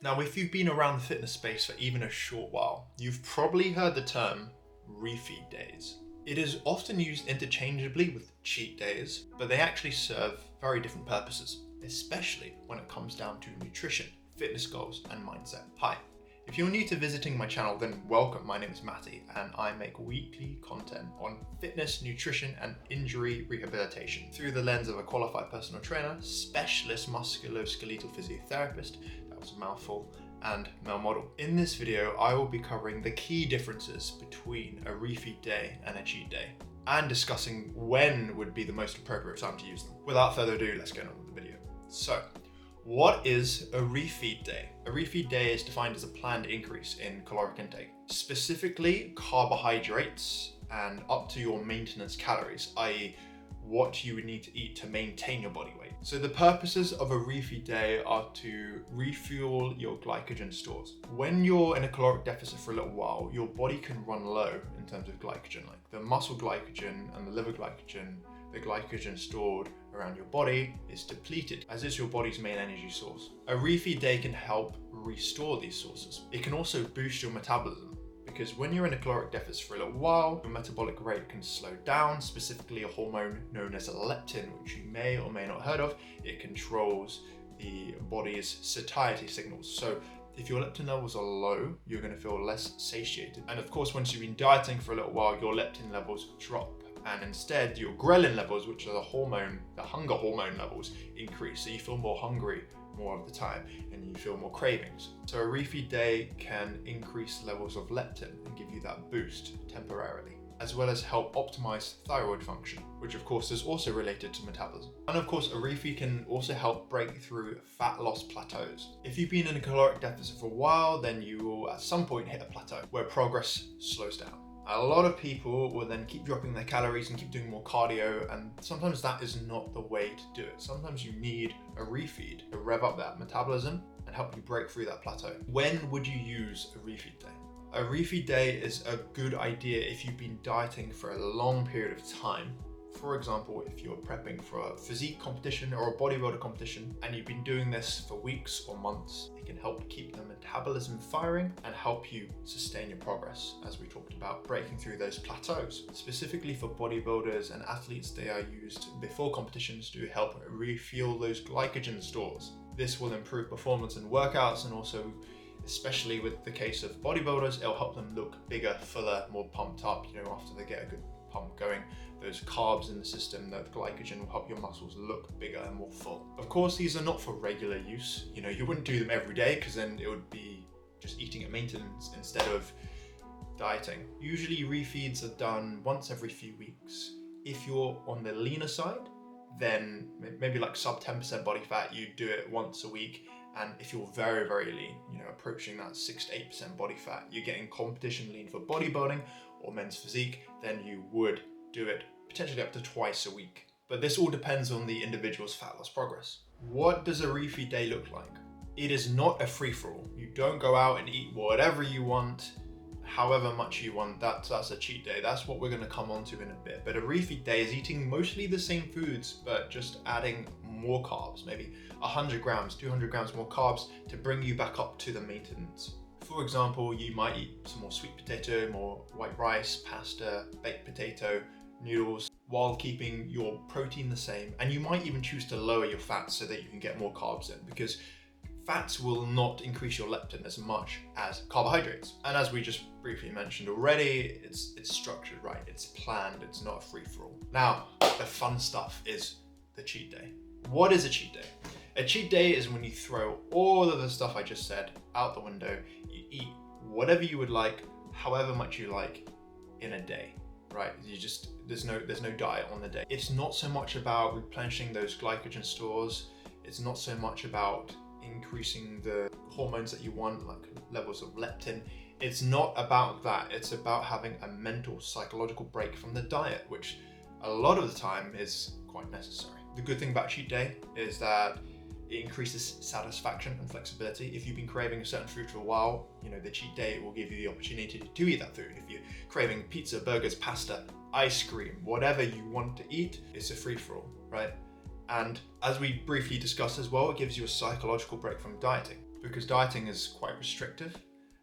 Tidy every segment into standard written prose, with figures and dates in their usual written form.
Now, if you've been around the fitness space for even a short while, you've probably heard the term refeed days. It is often used interchangeably with cheat days, but they actually serve very different purposes, especially when it comes down to nutrition, fitness goals, and mindset. Hi, if you're new to visiting my channel, then welcome. My name is Matty, and I make weekly content on fitness, nutrition, and injury rehabilitation through the lens of a qualified personal trainer, specialist musculoskeletal physiotherapist, that was a mouthful, and male model. In this video, I will be covering the key differences between a refeed day and a cheat day, and discussing when would be the most appropriate time to use them. Without further ado, let's get on with the video. So, what is a refeed day? A refeed day is defined as a planned increase in caloric intake, specifically carbohydrates and up to your maintenance calories, i.e. what you would need to eat to maintain your body weight. So the purposes of a refeed day are to refuel your glycogen stores. When you're in a caloric deficit for a little while, your body can run low in terms of glycogen, like the muscle glycogen and the liver glycogen. The glycogen stored around your body is depleted, as is your body's main energy source. A refeed day can help restore these sources. It can also boost your metabolism, because when you're in a caloric deficit for a little while, your metabolic rate can slow down, specifically a hormone known as leptin, which you may or may not have heard of. It controls the body's satiety signals. So if your leptin levels are low, you're going to feel less satiated. And of course, once you've been dieting for a little while, your leptin levels drop. And instead, your ghrelin levels, which are the hunger hormone levels, increase. So you feel more hungry more of the time and you feel more cravings. So a refeed day can increase levels of leptin and give you that boost temporarily, as well as help optimize thyroid function, which of course is also related to metabolism. And of course, a refeed can also help break through fat loss plateaus. If you've been in a caloric deficit for a while, then you will at some point hit a plateau where progress slows down. A lot of people will then keep dropping their calories and keep doing more cardio, and sometimes that is not the way to do it. Sometimes you need a refeed to rev up that metabolism and help you break through that plateau. When would you use a refeed day? A refeed day is a good idea if you've been dieting for a long period of time. For example, if you're prepping for a physique competition or a bodybuilder competition and you've been doing this for weeks or months, it can help keep the metabolism firing and help you sustain your progress, as we talked about, breaking through those plateaus. Specifically for bodybuilders and athletes, they are used before competitions to help refuel those glycogen stores. This will improve performance in workouts, and also, especially with the case of bodybuilders, it'll help them look bigger, fuller, more pumped up, after they get a good pump going. Those carbs in the system, that glycogen will help your muscles look bigger and more full. Of course, these are not for regular use. You wouldn't do them every day, because then it would be just eating at maintenance instead of dieting. Usually refeeds are done once every few weeks. If you're on the leaner side, then maybe like sub 10% body fat, you do it once a week. And if you're very, very lean, approaching that 6 to 8% body fat, you're getting competition lean for bodybuilding or men's physique, then you would do it potentially up to twice a week. But this all depends on the individual's fat loss progress. What does a refeed day look like? It is not a free-for-all. You don't go out and eat whatever you want, however much you want. That's a cheat day. That's what we're going to come on to in a bit. But a refeed day is eating mostly the same foods, but just adding more carbs, maybe 100 grams, 200 grams more carbs to bring you back up to the maintenance. For example, you might eat some more sweet potato, more white rice, pasta, baked potato, noodles, while keeping your protein the same. And you might even choose to lower your fats so that you can get more carbs in, because fats will not increase your leptin as much as carbohydrates. And as we just briefly mentioned already, it's structured right, it's planned, it's not a free-for-all. Now, the fun stuff is the cheat day. What is a cheat day? A cheat day is when you throw all of the stuff I just said out the window. You eat whatever you would like, however much you like, in a day, right? There's no diet on the day. It's not so much about replenishing those glycogen stores. It's not so much about increasing the hormones that you want, like levels of leptin. It's not about that. It's about having a mental, psychological break from the diet, which a lot of the time is quite necessary. The good thing about cheat day is that it increases satisfaction and flexibility. If you've been craving a certain food for a while, the cheat day will give you the opportunity to eat that food. If you're craving pizza, burgers, pasta, ice cream, whatever you want to eat, it's a free-for-all, right? And as we briefly discussed as well, it gives you a psychological break from dieting. because dieting is quite restrictive.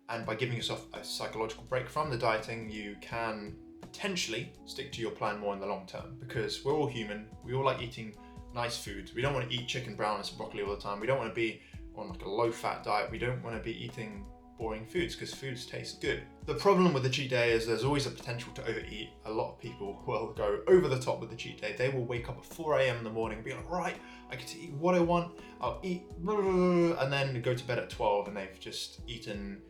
And by giving yourself a psychological break from the dieting, you can potentially stick to your plan more in the long term, because we're all human. We all like eating nice foods. We don't want to eat chicken, brown rice, and broccoli all the time. We don't want to be on like a low fat diet. We don't want to be eating boring foods because foods taste good. The problem with the cheat day is there's always a potential to overeat. A lot of people will go over the top with the cheat day. They will wake up at 4 a.m. in the morning and be like, right, I get to eat what I want. I'll eat, and then go to bed at 12 and they've just eaten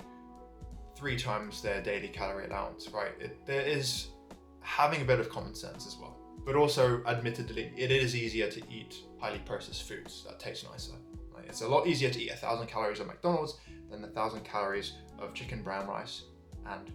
3 times their daily calorie allowance, right? There is having a bit of common sense as well. But also, admittedly, it is easier to eat highly processed foods that taste nicer. Right? It's a lot easier to eat 1,000 calories at McDonald's than 1,000 calories of chicken, brown rice, and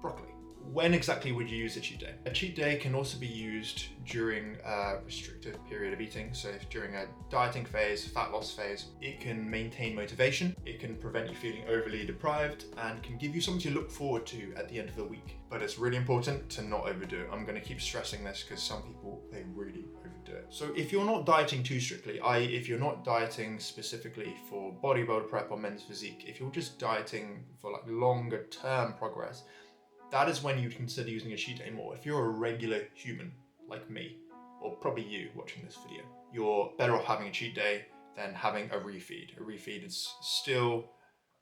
broccoli. When exactly would you use a cheat day? A cheat day can also be used during a restrictive period of eating. So if during a dieting phase, fat loss phase, it can maintain motivation, it can prevent you feeling overly deprived, and can give you something to look forward to at the end of the week. But it's really important to not overdo it. I'm going to keep stressing this because some people, they really overdo it. So if you're not dieting too strictly, i.e. if you're not dieting specifically for bodybuilder prep or men's physique, if you're just dieting for like longer term progress, that is when you'd consider using a cheat day more. If you're a regular human like me, or probably you watching this video, you're better off having a cheat day than having a refeed. A refeed is still,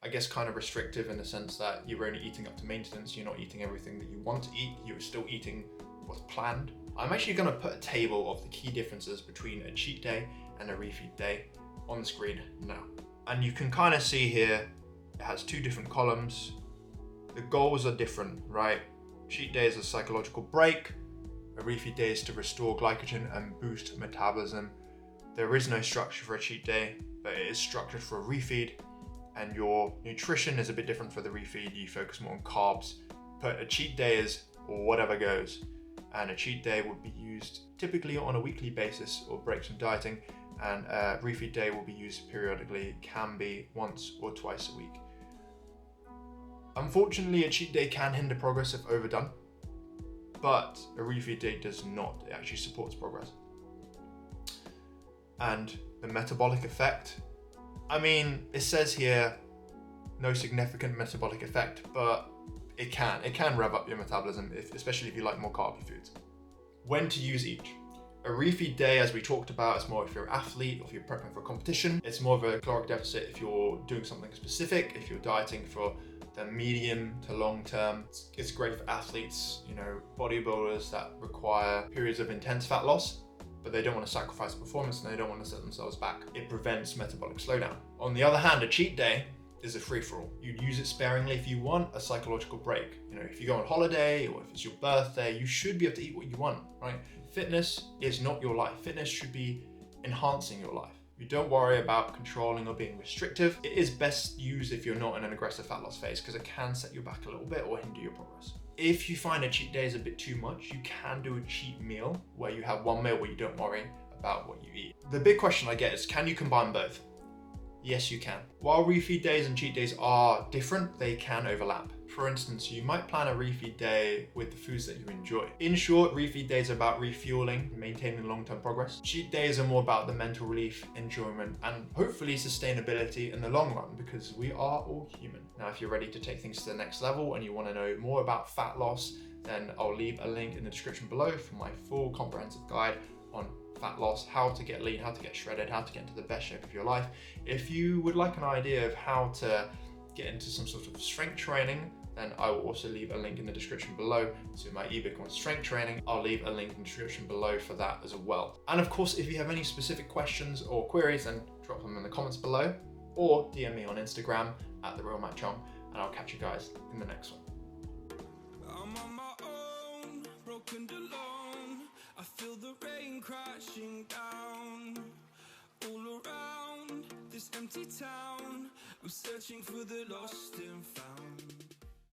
I guess, kind of restrictive in the sense that you're only eating up to maintenance. You're not eating everything that you want to eat. You're still eating what's planned. I'm actually going to put a table of the key differences between a cheat day and a refeed day on the screen now. And you can kind of see here, it has 2 different columns. The goals are different, right? Cheat day is a psychological break. A refeed day is to restore glycogen and boost metabolism. There is no structure for a cheat day, but it is structured for a refeed. And your nutrition is a bit different for the refeed. You focus more on carbs. But a cheat day is whatever goes. And a cheat day would be used typically on a weekly basis or breaks from dieting. And a refeed day will be used periodically. It can be once or twice a week. Unfortunately, a cheat day can hinder progress if overdone, but a refeed day does not. It actually supports progress. And the metabolic effect, I mean, it says here, no significant metabolic effect, but it can rev up your metabolism, especially if you like more carby foods. When to use each? A refeed day, as we talked about, is more if you're an athlete or if you're prepping for a competition. It's more of a caloric deficit if you're doing something specific, if you're dieting for the medium to long term. It's great for athletes, you know, bodybuilders that require periods of intense fat loss, but they don't want to sacrifice performance and they don't want to set themselves back. It prevents metabolic slowdown. On the other hand, a cheat day is a free-for-all. You'd use it sparingly if you want a psychological break. You know, if you go on holiday or if it's your birthday, you should be able to eat what you want, right? Fitness is not your life. Fitness should be enhancing your life. You don't worry about controlling or being restrictive. It is best used if you're not in an aggressive fat loss phase because it can set you back a little bit or hinder your progress. If you find a cheat day is a bit too much, you can do a cheat meal where you have one meal where you don't worry about what you eat. The big question I get is, can you combine both? Yes, you can. While refeed days and cheat days are different, they can overlap. For instance, you might plan a refeed day with the foods that you enjoy. In short, refeed days are about refueling, maintaining long-term progress. Cheat days are more about the mental relief, enjoyment, and hopefully sustainability in the long run, because we are all human. Now, if you're ready to take things to the next level and you want to know more about fat loss, then I'll leave a link in the description below for my full comprehensive guide on fat loss, how to get lean, how to get shredded, how to get into the best shape of your life. If you would like an idea of how to get into some sort of strength training, then I will also leave a link in the description below to my ebook on strength training. I'll leave a link in the description below for that as well. And of course, if you have any specific questions or queries, then drop them in the comments below or DM me on Instagram at @TheRealMattChong, and I'll catch you guys in the next one. I'm on my own, broken alone. I feel the rain crashing down all around this empty town. I'm searching for the lost and found.